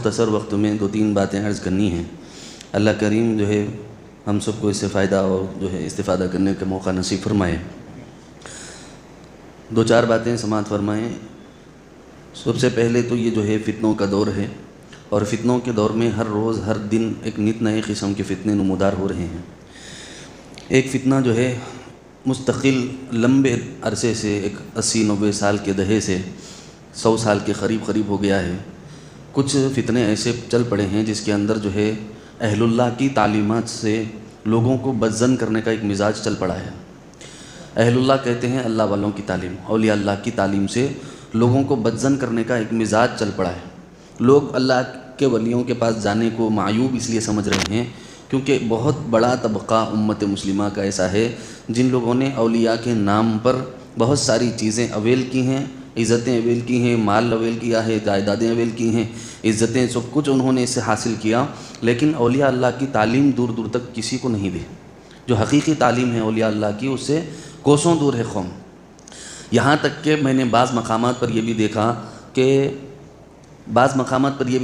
مختصر وقت میں 2-3 باتیں عرض کرنی ہیں۔ اللہ کریم جو ہے ہم سب کو اس سے فائدہ اور جو ہے استفادہ کرنے کا موقع نصیب فرمائے۔ 2-4 باتیں سماعت فرمائیں۔ سب سے پہلے تو یہ جو ہے فتنوں کا دور ہے، اور فتنوں کے دور میں ہر روز ہر دن ایک نت نئے قسم کے فتنے نمودار ہو رہے ہیں۔ ایک فتنہ جو ہے مستقل لمبے عرصے سے، ایک 80-90 سال کے دہے سے 100 سال کے قریب ہو گیا ہے۔ کچھ فتنے ایسے چل پڑے ہیں جس کے اندر جو ہے اہل اللہ کی تعلیمات سے لوگوں کو بدظن کرنے کا ایک مزاج چل پڑا ہے۔ اہل اللہ کہتے ہیں اللہ والوں کی تعلیم، اولیاء اللہ کی تعلیم سے لوگوں کو بدظن کرنے کا ایک مزاج چل پڑا ہے۔ لوگ اللہ کے ولیوں کے پاس جانے کو معیوب اس لیے سمجھ رہے ہیں کیونکہ بہت بڑا طبقہ امت مسلمہ کا ایسا ہے جن لوگوں نے اولیاء کے نام پر بہت ساری چیزیں اویل کی ہیں، عزتیں اویل کی ہیں، مال اویل کیا ہے، جائیدادیں اویل کی ہیں، عزتیں سب کچھ انہوں نے اس سے حاصل کیا، لیکن اولیاء اللہ کی تعلیم دور دور تک کسی کو نہیں دی۔ جو حقیقی تعلیم ہے اولیاء اللہ کی اس سے کوسوں دور ہے قوم۔ یہاں تک کہ میں نے بعض مقامات پر یہ بھی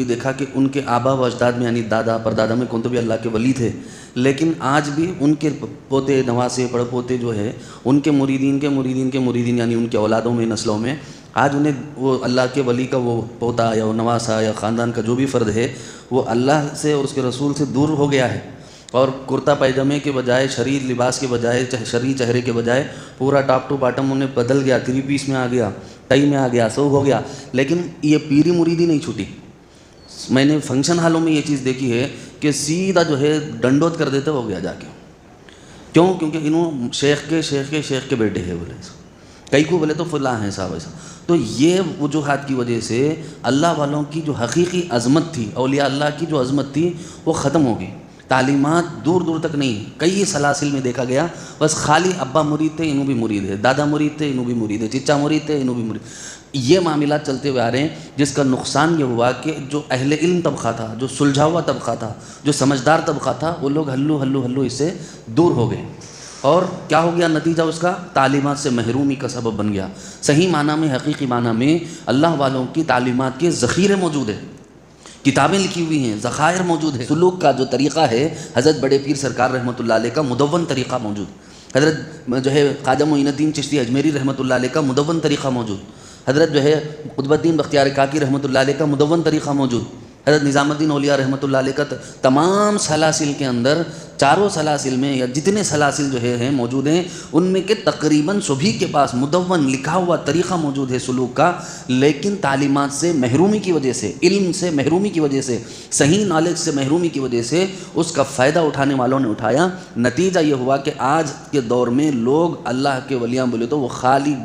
دیکھا کہ ان کے آبا و اجداد میں یعنی دادا پردادا میں کون تو بھی اللہ کے ولی تھے، لیکن آج بھی ان کے پوتے نواسے پڑ پوتے جو ہے ان کے مریدین یعنی ان کے اولادوں میں نسلوں میں آج انہیں وہ اللہ کے ولی کا وہ پوتا یا وہ نواسا یا خاندان کا جو بھی فرد ہے وہ اللہ سے اور اس کے رسول سے دور ہو گیا ہے، اور کرتا پائجامے کے بجائے شرعی لباس کے بجائے شرعی چہرے کے بجائے پورا ٹاپ ٹو باٹم انہیں بدل گیا، 3 پیس میں آ گیا، ٹائی میں آ گیا، سب ہو گیا۔ لیکن یہ پیری مریدی نہیں چھوٹی۔ میں نے فنکشن ہالوں میں یہ چیز دیکھی ہے کہ سیدھا جو ہے ڈنڈوت کر دیتے ہو گیا جا کے۔ کیوں؟ کیونکہ انہوں شیخ کے بیٹے ہیں، بولے کئی کو بولے تو فلاں ہیں صاحب ایسا۔ تو یہ وجوہات کی وجہ سے اللہ والوں کی جو حقیقی عظمت تھی، اولیاء اللہ کی جو عظمت تھی وہ ختم ہو گئی۔ تعلیمات دور دور تک نہیں، کئی سلاسل میں دیکھا گیا بس خالی ابا مرید تھے انہوں بھی مرید ہے، دادا مرید تھے انہوں بھی مرید ہے، چچا مرید تھے انہوں بھی مرید۔ یہ معاملات چلتے ہوئے آ رہے ہیں جس کا نقصان یہ ہوا کہ جو اہل علم طبقہ تھا، جو سلجھا ہوا طبقہ تھا، جو سمجھدار طبقہ تھا، وہ لوگ ہلو اس سے دور ہو گئے۔ اور کیا ہو گیا نتیجہ اس کا؟ تعلیمات سے محرومی کا سبب بن گیا۔ صحیح معنی میں، حقیقی معنی میں اللہ والوں کی تعلیمات کے ذخیرے موجود ہیں، کتابیں لکھی ہوئی ہیں، ذخائر موجود ہے۔ سلوک کا جو طریقہ ہے حضرت بڑے پیر سرکار رحمۃ اللہ علیہ کا مدون طریقہ موجود، حضرت جو ہے خواجہ معین الدین چشتی اجمیری رحمۃ اللہ علیہ کا مدون طریقہ موجود، حضرت جو ہے قطب الدین بختیار کاکی رحمۃ اللہ علیہ کا مدون طریقہ موجود، حضرت نظام الدین اولیاء رحمۃ اللہ علیہ کا تمام سلاسل کے اندر، چاروں سلاسل میں یا جتنے سلاسل جو ہیں موجود ہیں ان میں کہ تقریباً سبھی کے پاس مدون لکھا ہوا طریقہ موجود ہے سلوک کا، لیکن تعلیمات سے محرومی کی وجہ سے، علم سے محرومی کی وجہ سے، صحیح نالج سے محرومی کی وجہ سے اس کا فائدہ اٹھانے والوں نے اٹھایا۔ نتیجہ یہ ہوا کہ آج کے دور میں لوگ اللہ کے ولیاں بولے تو وہ خالی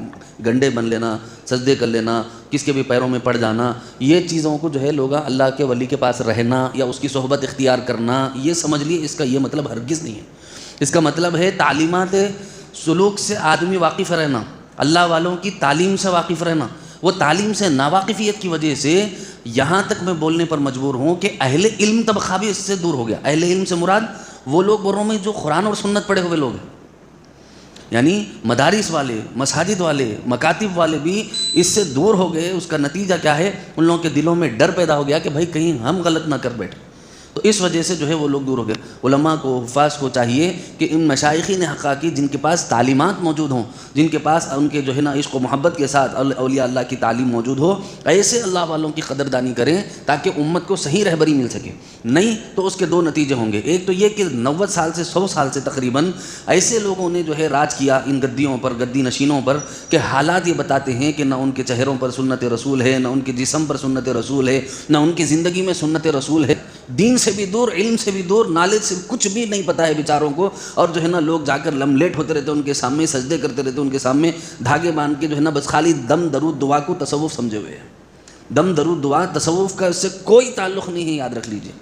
گنڈے بن لینا، سجدے کر لینا، کس کے بھی پیروں میں پڑ جانا، یہ چیزوں کو جو ہے لوگ اللہ کے ولی کے پاس رہنا یا اس کی صحبت اختیار کرنا یہ سمجھ لیے۔ اس کا یہ مطلب ہرگز نہیں ہے۔ اس کا مطلب ہے تعلیمات سلوک سے آدمی واقف رہنا، اللہ والوں کی تعلیم سے واقف رہنا۔ وہ تعلیم سے ناواقفیت کی وجہ سے یہاں تک میں بولنے پر مجبور ہوں کہ اہل علم طبقہ بھی اس سے دور ہو گیا۔ اہل علم سے مراد وہ لوگ بوروں میں جو قرآن اور سنت پڑھے ہوئے لوگ ہیں، یعنی مدارس والے، مساجد والے، مکاتب والے بھی اس سے دور ہو گئے۔ اس کا نتیجہ کیا ہے؟ ان لوگوں کے دلوں میں ڈر پیدا ہو گیا کہ بھائی کہیں ہم غلط نہ کر بیٹھے، تو اس وجہ سے جو ہے وہ لوگ دور ہو گئے۔ علماء کو، حفاظ کو چاہیے کہ ان مشائخین حقہ کی جن کے پاس تعلیمات موجود ہوں، جن کے پاس ان کے جو ہے نا عشق و محبت کے ساتھ اولیاء اللہ کی تعلیم موجود ہو، ایسے اللہ والوں کی قدردانی کریں تاکہ امت کو صحیح رہبری مل سکے۔ نہیں تو اس کے 2 نتیجے ہوں گے۔ ایک تو یہ کہ 90 سال سے 100 سال سے تقریباً ایسے لوگوں نے جو ہے راج کیا ان گدیوں پر، گدی نشینوں پر، کہ حالات یہ بتاتے ہیں کہ نہ ان کے چہروں پر سنت رسول ہے، نہ ان کے جسم پر سنت رسول ہے، نہ ان کی زندگی میں سنت رسول ہے۔ دین سے بھی دور، علم سے بھی دور، نالج سے کچھ بھی نہیں پتہ ہے بیچاروں کو، اور جو ہے نا لوگ جا کر لملیٹ ہوتے رہتے ان کے سامنے، سجدے کرتے رہتے ان کے سامنے، دھاگے باندھ کے جو ہے نا بس خالی دم درود دعا کو تصوف سمجھے ہوئے ہیں۔ دم درود دعا تصوف کا اس سے کوئی تعلق نہیں ہے، یاد رکھ لیجئے۔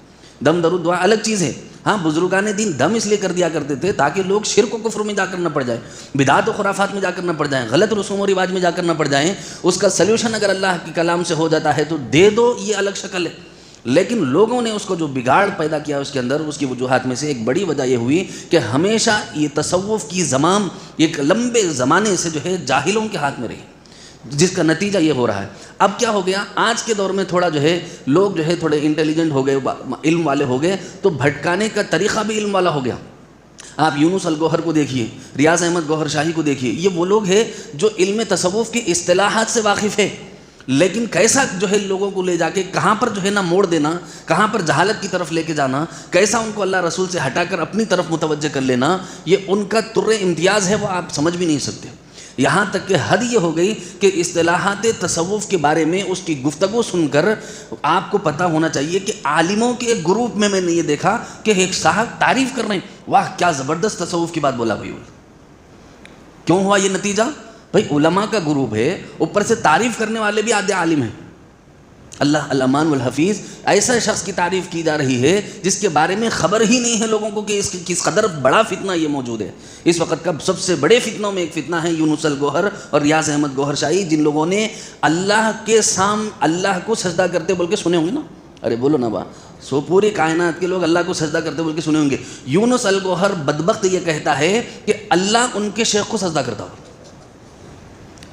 دم درود دعا الگ چیز ہے۔ ہاں بزرگان دین دم اس لیے کر دیا کرتے تھے تاکہ لوگ شرک و کفر میں جا کر نہ پڑ جائیں، بدعات و خرافات میں جا کر نہ پڑ جائیں، غلط رسوم و رواج میں جا کر نہ پڑ جائیں۔ اس کا سلیوشن اگر اللہ کے کلام سے ہو جاتا ہے تو دے دو، یہ الگ شکل ہے۔ لیکن لوگوں نے اس کو جو بگاڑ پیدا کیا اس کے اندر، اس کی وجوہات میں سے ایک بڑی وجہ یہ ہوئی کہ ہمیشہ یہ تصوف کی زمام ایک لمبے زمانے سے جو ہے جاہلوں کے ہاتھ میں رہی۔ جس کا نتیجہ یہ ہو رہا ہے. اب کیا ہو گیا, آج کے دور میں تھوڑا جو ہے لوگ جو ہے تھوڑے انٹیلیجنٹ ہو گئے, علم والے ہو گئے, تو بھٹکانے کا طریقہ بھی علم والا ہو گیا. آپ یونس الگوہر کو دیکھیے, ریاض احمد گوہر شاہی کو دیکھیے, یہ وہ لوگ ہیں جو علم تصوف کی اصطلاحات سے واقف ہے, لیکن کیسا جو ہے لوگوں کو لے جا کے کہاں پر جو ہے نا موڑ دینا, کہاں پر جہالت کی طرف لے کے جانا, کیسا ان کو اللہ رسول سے ہٹا کر اپنی طرف متوجہ کر لینا, یہ ان کا تر امتیاز ہے, وہ آپ سمجھ بھی نہیں سکتے. یہاں تک کہ حد یہ ہو گئی کہ اصطلاحات تصوف کے بارے میں اس کی گفتگو سن کر آپ کو پتہ ہونا چاہیے کہ عالموں کے ایک گروپ میں نے یہ دیکھا کہ ایک صاحب تعریف کر رہے ہیں, واہ کیا زبردست تصوف کی بات بولا بھائی. کیوں ہوا یہ نتیجہ؟ بھائی علماء کا گروپ ہے, اوپر سے تعریف کرنے والے بھی آدھے عالم ہیں. اللہ الامان والحفیظ, ایسا شخص کی تعریف کی جا رہی ہے جس کے بارے میں خبر ہی نہیں ہے لوگوں کو کہ اس کس قدر بڑا فتنہ یہ موجود ہے. اس وقت کا سب سے بڑے فتنوں میں ایک فتنہ ہے یونس الگوہر اور ریاض احمد گوہر شاہی, جن لوگوں نے اللہ کے سامنے اللہ کو سجدہ کرتے بول کے سنے ہوں گے نا. ارے بولو نا با, سو پوری کائنات کے لوگ اللہ کو سجدہ کرتے بول کے سنے ہوں گے. یونس الگوہر بدبخت یہ کہتا ہے کہ اللہ ان کے شیخ کو سجدہ کرتا ہو,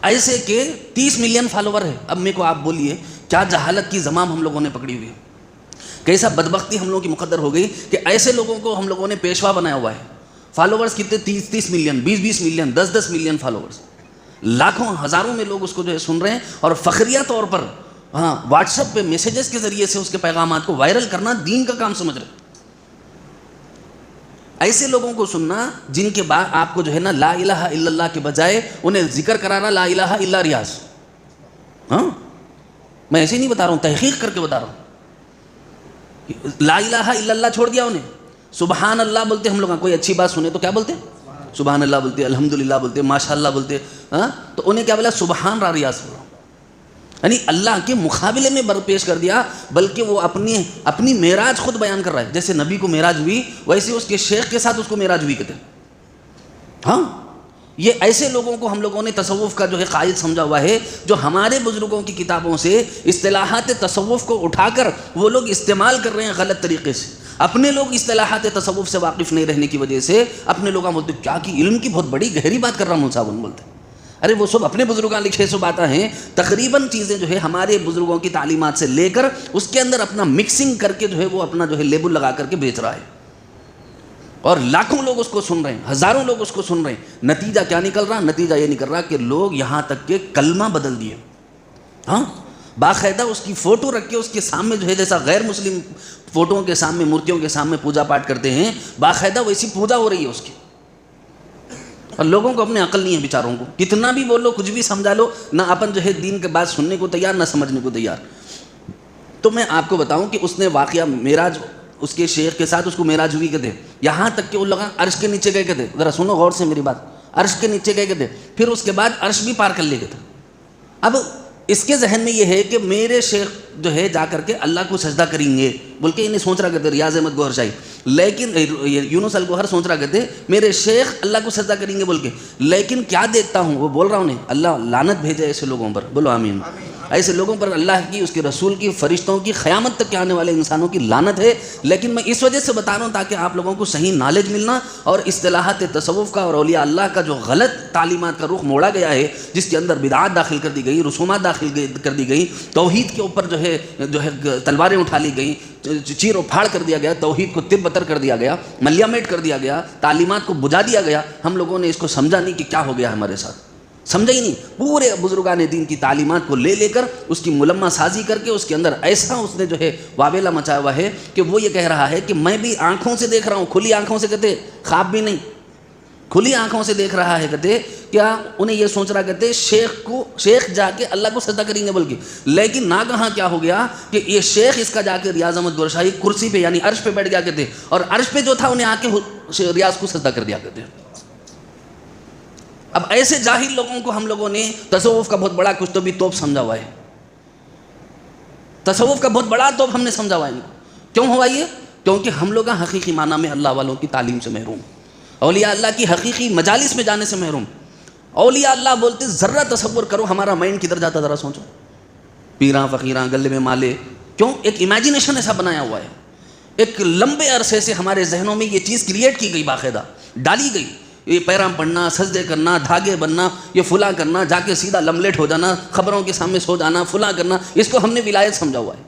ایسے کہ 30 ملین فالوور ہے. اب میرے کو آپ بولیے کیا جہالت کی زمام ہم لوگوں نے پکڑی ہوئی ہے, کیسا بدبختی ہم لوگوں کی مقدر ہو گئی کہ ایسے لوگوں کو ہم لوگوں نے پیشوا بنایا ہوا ہے. فالوورز کتنے, 30 ملین, 20 ملین, 10 ملین فالوورز, لاکھوں ہزاروں میں لوگ اس کو جو ہے سن رہے ہیں, اور فخریہ طور پر ہاں واٹس ایپ پہ میسیجز کے ذریعے سے اس کے پیغامات کو وائرل کرنا دین کا کام سمجھ رہے ہیں. ایسے لوگوں کو سننا جن کے بعد آپ کو جو ہے نا لا الہ الا اللہ کے بجائے انہیں ذکر کرانا لا الہ الا ریاض. ہاں میں ایسے نہیں بتا رہا ہوں, تحقیق کر کے بتا رہا ہوں. لا الہ الا اللہ چھوڑ دیا انہیں, سبحان اللہ بولتے. ہم لوگ کوئی اچھی بات سنے تو کیا بولتے, سبحان اللہ بولتے, الحمدللہ بولتے, ماشاء اللہ بولتے. ہاں تو انہیں کیا بولا, سبحان را ریاض بولا, یعنی اللہ کے مقابلے میں پیش کر دیا. بلکہ وہ اپنی معراج خود بیان کر رہا ہے. جیسے نبی کو معراج ہوئی ویسے اس کے شیخ کے ساتھ اس کو معراج ہوئی کہتے ہیں. ہاں یہ ایسے لوگوں کو ہم لوگوں نے تصوف کا جو ہے قائد سمجھا ہوا ہے, جو ہمارے بزرگوں کی کتابوں سے اصطلاحات تصوف کو اٹھا کر وہ لوگ استعمال کر رہے ہیں غلط طریقے سے. اپنے لوگ اصطلاحات تصوف سے واقف نہیں رہنے کی وجہ سے اپنے لوگوں بولتے کیا کہ علم کی بہت بڑی گہری بات کر رہا ہوں صاحب بولتے. ارے وہ سب اپنے بزرگاں لکھے سو باتیں ہیں, تقریباً چیزیں جو ہے ہمارے بزرگوں کی تعلیمات سے لے کر اس کے اندر اپنا مکسنگ کر کے جو ہے وہ اپنا جو ہے لیبل لگا کر کے بیچ رہا ہے, اور لاکھوں لوگ اس کو سن رہے ہیں, ہزاروں لوگ اس کو سن رہے ہیں. نتیجہ کیا نکل رہا, نتیجہ یہ نکل رہا کہ لوگ یہاں تک کہ کلمہ بدل دیے. ہاں باقاعدہ اس کی فوٹو رکھ کے اس کے سامنے جو ہے جیسا غیر مسلم فوٹوؤں کے سامنے مورتیوں کے سامنے پوجا پاٹ کرتے ہیں, باقاعدہ ویسی پوجا ہو رہی ہے اس کی. اور لوگوں کو اپنے عقل نہیں ہے بیچاروں کو, کتنا بھی بولو کچھ بھی سمجھا لو, نہ اپن جو ہے دین کے بات سننے کو تیار نہ سمجھنے کو تیار. تو میں آپ کو بتاؤں کہ اس نے واقعہ معراج اس کے شیخ کے ساتھ اس کو معراج ہوئی کہتے, یہاں تک کہ وہ لوگ عرش کے نیچے گئے کہتے. ذرا سنو غور سے میری بات, عرش کے نیچے گئے کہتے, پھر اس کے بعد عرش بھی پار کر لے گئے تھے. اب اس کے ذہن میں یہ ہے کہ میرے شیخ جو ہے جا کر کے اللہ کو سجدہ کریں گے بول کے انہیں سوچ رہا کرتے ریاض احمد گوہر شاہی, لیکن یونس الگوہر سوچ رہا کرتے میرے شیخ اللہ کو سجدہ کریں گے بول کے. لیکن کیا دیکھتا ہوں, وہ بول رہا ہوں انہیں اللہ لعنت بھیجے ایسے لوگوں پر, بولو آمین. ایسے لوگوں پر اللہ کی, اس کے رسول کی, فرشتوں کی, قیامت تک کے آنے والے انسانوں کی لعنت ہے. لیکن میں اس وجہ سے بتا رہا ہوں تاکہ آپ لوگوں کو صحیح نالج ملنا, اور اصطلاحات تصوف کا اور اولیاء اللہ کا جو غلط تعلیمات کا رخ موڑا گیا ہے, جس کے اندر بدعات داخل کر دی گئی, رسومات داخل کر دی گئی, توحید کے اوپر جو ہے تلواریں اٹھا لی گئیں, چیر و پھاڑ کر دیا گیا, توحید کو تر بتر کر دیا گیا, ملیا میٹ کر دیا گیا, تعلیمات کو بجھا دیا گیا. ہم لوگوں نے اس کو سمجھا نہیں کہ کیا ہو گیا ہمارے ساتھ, سمجھا ہی نہیں. پورے بزرگان دین کی تعلیمات کو لے کر اس کی ملمہ سازی کر کے اس کے اندر ایسا اس نے جو ہے واویلا مچایا ہوا ہے کہ وہ یہ کہہ رہا ہے کہ میں بھی آنکھوں سے دیکھ رہا ہوں, کھلی آنکھوں سے, کہتے خواب بھی نہیں, کھلی آنکھوں سے دیکھ رہا ہے. کہتے کیا انہیں یہ سوچ رہا, کہتے شیخ جا کے اللہ کو سجدہ کریں گے بول کے. لیکن نہ کہاں کیا ہو گیا کہ یہ شیخ اس کا جا کے ریاض احمد گوہر شاہی کرسی پہ یعنی عرش پہ بیٹھ گیا کہتے, اور عرش پہ جو تھا انہیں آ کے ریاض کو سجدہ کر دیا کہتے. اب ایسے جاہل لوگوں کو ہم لوگوں نے تصوف کا بہت بڑا کچھ تو بھی توپ سمجھا ہوا ہے, تصوف کا بہت بڑا توپ ہم نے سمجھا ہوا ہے ان کو. کیوں ہوا یہ؟ کیونکہ ہم لوگ حقیقی معنی میں اللہ والوں کی تعلیم سے محروم, اولیاء اللہ کی حقیقی مجالس میں جانے سے محروم. اولیاء اللہ بولتے ذرا تصور کرو ہمارا مائنڈ کدھر جاتا, ذرا سوچو. پیراں فقیراں گلے میں مالے, کیوں؟ ایک امیجنیشن ایسا بنایا ہوا ہے, ایک لمبے عرصے سے ہمارے ذہنوں میں یہ چیز کریٹ کی گئی, باقاعدہ ڈالی گئی. یہ پیرام پڑھنا، سجدے کرنا، دھاگے بننا، یہ فلاں کرنا، جا کے سیدھا لملیٹ ہو جانا، خبروں کے سامنے سو جانا، فلاں کرنا، اس کو ہم نے ولایت سمجھا ہوا ہے۔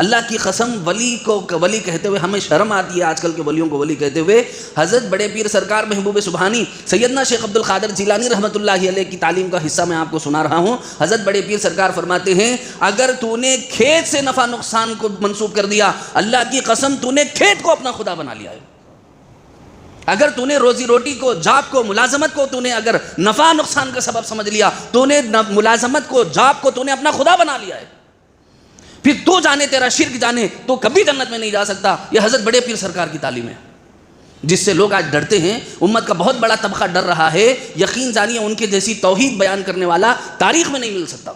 اللہ کی قسم، ولی کو ولی کہتے ہوئے ہمیں شرم آتی ہے، آج کل کے ولیوں کو ولی کہتے ہوئے۔ حضرت بڑے پیر سرکار محبوب سبحانی سیدنا شیخ عبد القادر جیلانی رحمۃ اللہ علیہ کی تعلیم کا حصہ میں آپ کو سنا رہا ہوں۔ حضرت بڑے پیر سرکار فرماتے ہیں، اگر تو نے کھیت سے نفع نقصان کو منسوب کر دیا، اللہ کی قسم تو نے کھیت کو اپنا خدا بنا لیا ہے۔ اگر تو نے روزی روٹی کو، جاب کو، ملازمت کو تو نے اگر نفع نقصان کا سبب سمجھ لیا، تو نے ملازمت کو، جاب کو تو نے اپنا خدا بنا لیا ہے، پھر تو جانے تیرا شرک جانے، تو کبھی جنت میں نہیں جا سکتا۔ یہ حضرت بڑے پیر سرکار کی تعلیم ہے، جس سے لوگ آج ڈرتے ہیں۔ امت کا بہت بڑا طبقہ ڈر رہا ہے۔ یقین جانیے ان کے جیسی توحید بیان کرنے والا تاریخ میں نہیں مل سکتا۔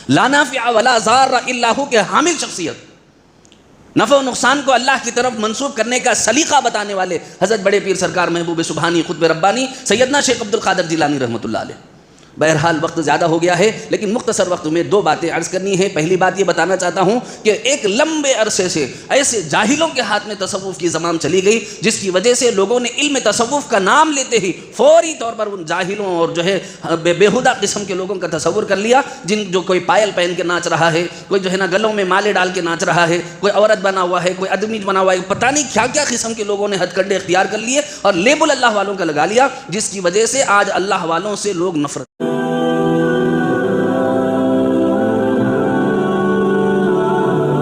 لا نافع ولا ضار الا ہو کے حامل شخصیت، نفع و نقصان کو اللہ کی طرف منسوب کرنے کا سلیقہ بتانے والے حضرت بڑے پیر سرکار محبوب سبحانی قطب ربانی سیدنا شیخ عبد القادر جیلانی رحمۃ اللہ علیہ۔ بہرحال وقت زیادہ ہو گیا ہے، لیکن مختصر وقت میں دو باتیں عرض کرنی ہے۔ پہلی بات یہ بتانا چاہتا ہوں کہ ایک لمبے عرصے سے ایسے جاہلوں کے ہاتھ میں تصوف کی زمام چلی گئی، جس کی وجہ سے لوگوں نے علم تصوف کا نام لیتے ہی فوری طور پر ان جاہلوں اور جو ہے بےہودہ قسم کے لوگوں کا تصور کر لیا، جو کوئی پائل پہن کے ناچ رہا ہے، کوئی جو ہے نا گلوں میں مالے ڈال کے ناچ رہا ہے، کوئی عورت بنا ہوا ہے، کوئی آدمی بنا ہوا ہے، پتہ نہیں کیا کیا قسم کے لوگوں نے ہتھ کنڈے اختیار کر لیے اور لیبل اللہ والوں کا لگا لیا، جس کی وجہ سے آج اللہ والوں سے لوگ نفرت